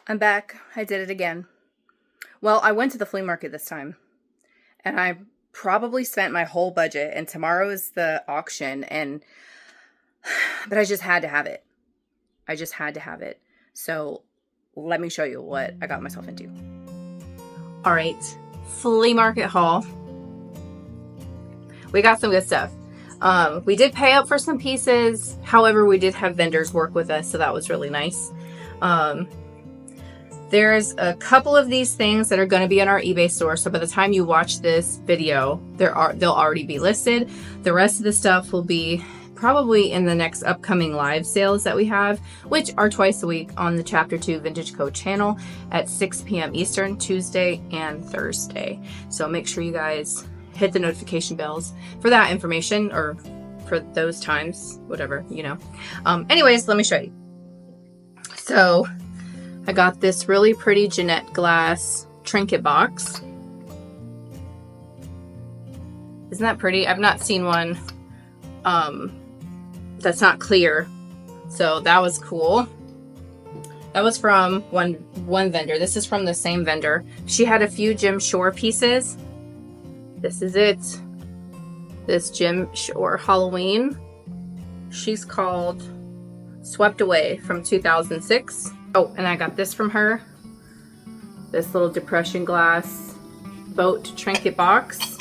I'm back. I did it again. Well, I went to the flea market this time, and I probably spent my whole budget, and tomorrow is the auction, but I just had to have it. I just had to have it. So let me show you what I got myself into. All right, flea market haul. We got some good stuff. We did pay up for some pieces. However, we did have vendors work with us, so that was really nice. There's a couple of these things that are going to be on our eBay store. So by the time you watch this video, they'll already be listed. The rest of the stuff will be probably in the next upcoming live sales that we have, which are twice a week on the Chapter 2 Vintage Co channel at 6 p.m. Eastern, Tuesday and Thursday. So make sure you guys hit the notification bells for that information, or for those times, whatever, you know. Anyways, let me show you. So I got this really pretty Jeanette glass trinket box. Isn't that pretty? I've not seen one that's not clear. So that was cool. That was from one vendor. This is from the same vendor. She had a few Jim Shore pieces. This is it. This Jim Shore Halloween. She's called Swept Away from 2006. Oh, and I got this from her. This little depression glass boat trinket box.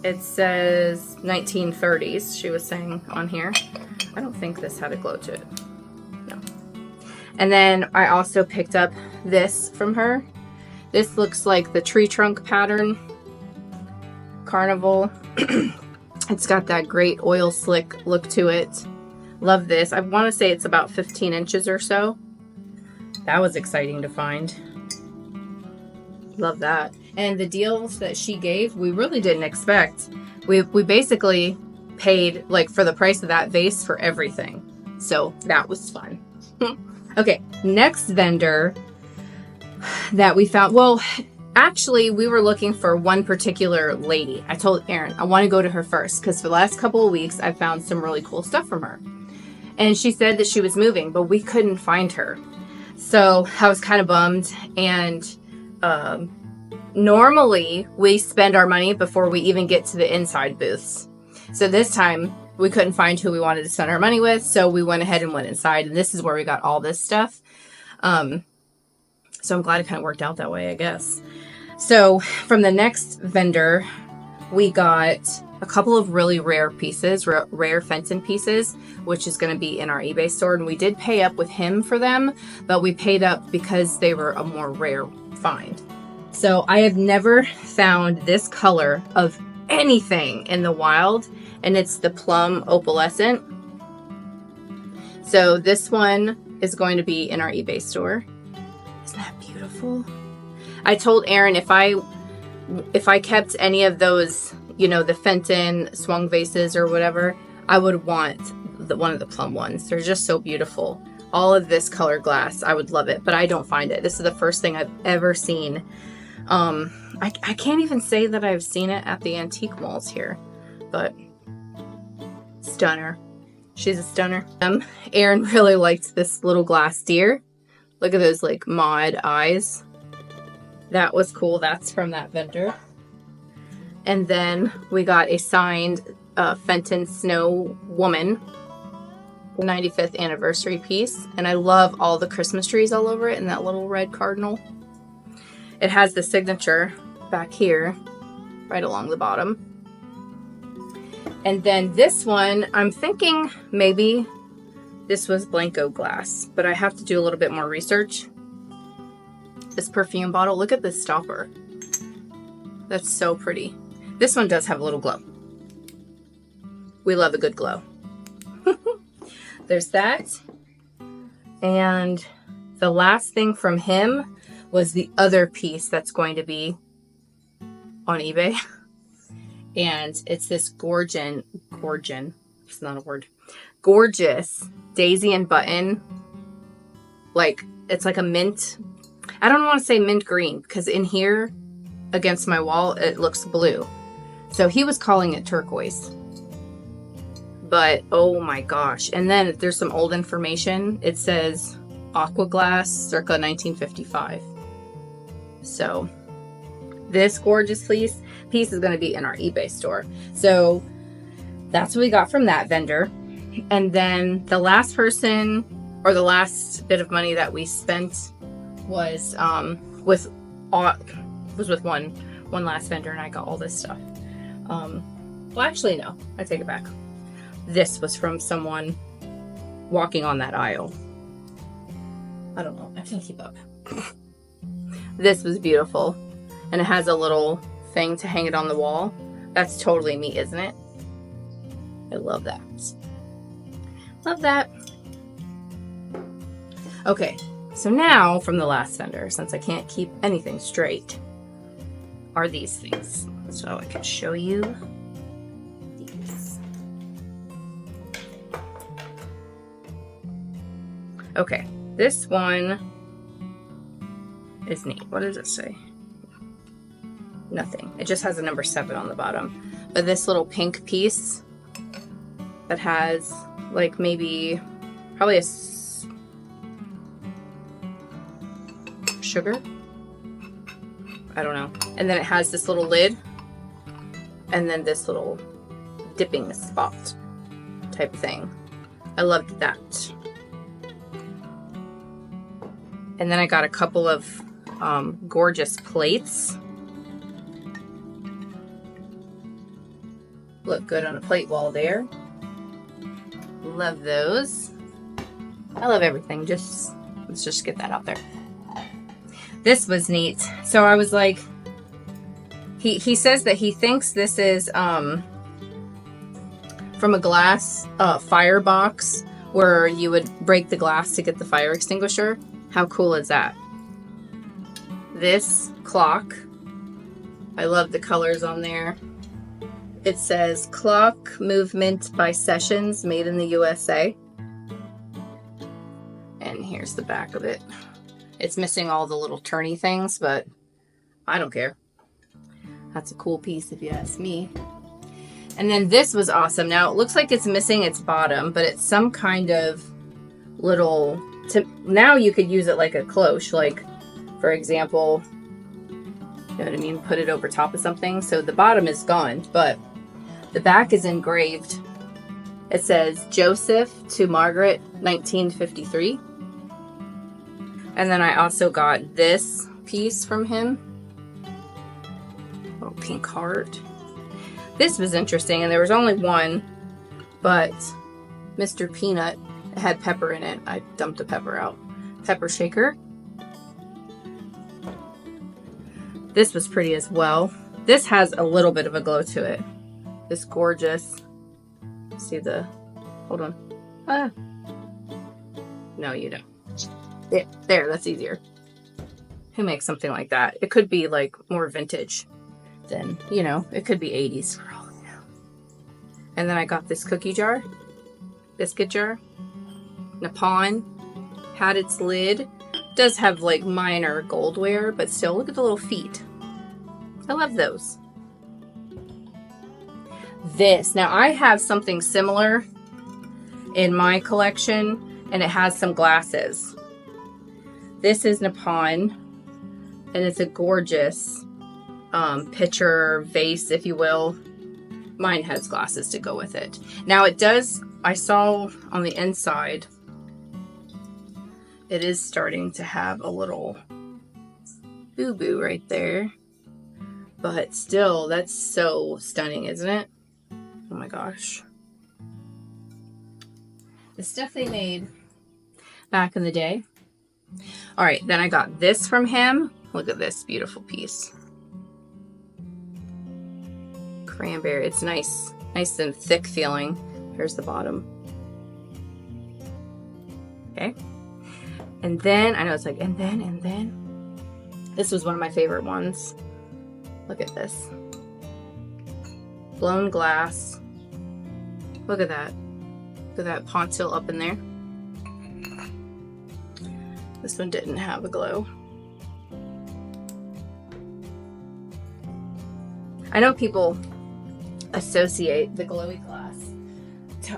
It says 1930s, she was saying on here. I don't think this had a glow to it. No. And then I also picked up this from her. This looks like the tree trunk pattern. Carnival. It's got that great oil slick look to it. Love this. I want to say it's about 15 inches or so. That was exciting to find. Love that. And the deals that she gave, we really didn't expect. We basically paid like for the price of that vase for everything. So that was fun. Okay, next vendor that we found. Well, actually, we were looking for one particular lady. I told Erin, I want to go to her first because for the last couple of weeks, I found some really cool stuff from her. And she said that she was moving, but we couldn't find her. So I was kind of bummed. And normally we spend our money before we even get to the inside booths. So this time we couldn't find who we wanted to spend our money with. So we went ahead and went inside. And this is where we got all this stuff. So I'm glad it kind of worked out that way, I guess. So from the next vendor, we got a couple of really rare pieces, rare Fenton pieces, which is going to be in our eBay store. And we did pay up with him for them, but we paid up because they were a more rare find. So I have never found this color of anything in the wild, and it's the plum opalescent. So this one is going to be in our eBay store. Isn't that beautiful? I told Erin if I kept any of those, you know, the Fenton swung vases or whatever, I would want one of the plum ones. They're just so beautiful. All of this colored glass, I would love it, but I don't find it. This is the first thing I've ever seen. I can't even say that I've seen it at the antique malls here, but stunner. She's a stunner. Erin really liked this little glass deer. Look at those like mod eyes. That was cool. That's from that vendor. And then we got a signed Fenton Snow Woman 95th anniversary piece. And I love all the Christmas trees all over it and that little red cardinal. It has the signature back here, right along the bottom. And then this one, I'm thinking maybe this was Blanco glass, but I have to do a little bit more research. This perfume bottle, look at this stopper. That's so pretty. This one does have a little glow. We love a good glow. There's that. And the last thing from him was the other piece that's going to be on eBay. And it's this gorgeous, it's not a word, gorgeous daisy and button. Like, it's like a mint. I don't want to say mint green because in here against my wall, it looks blue. So he was calling it turquoise. But oh my gosh. And then there's some old information. It says aqua glass circa 1955. So this gorgeous piece is going to be in our eBay store. So that's what we got from that vendor. And then the last person, or the last bit of money that we spent was with one last vendor, and I got all this stuff. Well, actually, no, I take it back. This was from someone walking on that aisle. I don't know, I can't keep up. This was beautiful, and it has a little thing to hang it on the wall. That's totally me, isn't it? I love that. Love that. Okay, so now from the last vendor, since I can't keep anything straight, are these things. So I can show you these. Okay, this one is neat. What does it say? Nothing. It just has a number 7 on the bottom. But this little pink piece that has like maybe probably a sugar, I don't know, and then it has this little lid and then this little dipping spot type thing. I loved that. And then I got a couple of gorgeous plates. Look good on a plate wall there. Love those. I love everything. Let's just get that out there. This was neat. So I was like, he says that he thinks this is from a glass fire box where you would break the glass to get the fire extinguisher. How cool is that? This clock, I love the colors on there. It says clock movement by Sessions, made in the USA. And here's the back of it. It's missing all the little turny things, but I don't care. That's a cool piece if you ask me. And then this was awesome. Now it looks like it's missing its bottom, but it's some kind of little, now you could use it like a cloche, like for example, you know what I mean? Put it over top of something. So the bottom is gone, but the back is engraved. It says Joseph to Margaret, 1953. And then I also got this piece from him. Little pink heart. This was interesting, and there was only one, but Mr. Peanut had pepper in it. I dumped the pepper out. Pepper shaker. This was pretty as well. This has a little bit of a glow to it. This gorgeous. See the, hold on. Ah. No, you don't. There, that's easier. Who makes something like that? It could be like more vintage than, you know, it could be 80s for all I know. And then I got this cookie jar, biscuit jar. Nippon had its lid. Does have like minor gold wear, but still, look at the little feet. I love those. This, now I have something similar in my collection, and it has some glasses. This is Nippon, and it's a gorgeous pitcher vase, if you will. Mine has glasses to go with it. Now it does, I saw on the inside, it is starting to have a little boo-boo right there. But still, that's so stunning, isn't it? Oh my gosh. The stuff they made back in the day. All right, then I got this from him. Look at this beautiful piece. Cranberry. It's nice and thick feeling. Here's the bottom. Okay. And then, I know it's like, and then. This was one of my favorite ones. Look at this. Blown glass. Look at that. Look at that pontil up in there. This one didn't have a glow. I know people associate the glowy glass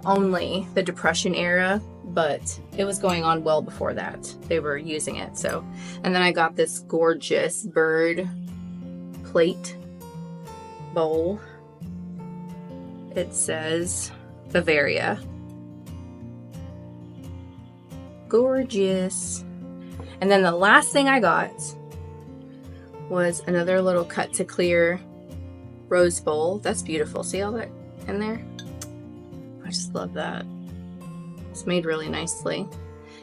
only the Depression era, but it was going on well before that. They were using it. So, and then I got this gorgeous bird plate bowl. It says Bavaria. Gorgeous. And then the last thing I got was another little cut to clear rose bowl. That's beautiful. See all that in there? I just love that. It's made really nicely.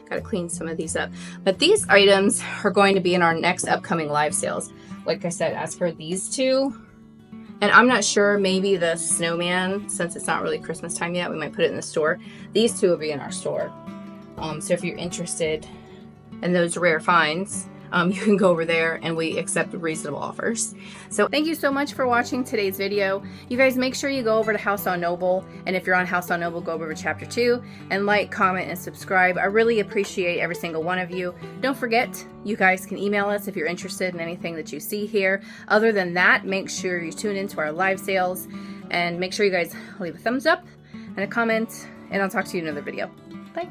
Got to clean some of these up. But these items are going to be in our next upcoming live sales. Like I said, as for these two, and I'm not sure, maybe the snowman, since it's not really Christmas time yet, we might put it in the store. These two will be in our store. So if you're interested in those rare finds, you can go over there, and we accept reasonable offers. So thank you so much for watching today's video. You guys make sure you go over to House on Noble, and if you're on House on Noble, go over to chapter 2 and like, comment, and subscribe. I really appreciate every single one of you. Don't forget, you guys can email us if you're interested in anything that you see here. Other than that, make sure you tune into our live sales, and make sure you guys leave a thumbs up and a comment, and I'll talk to you in another video. Bye.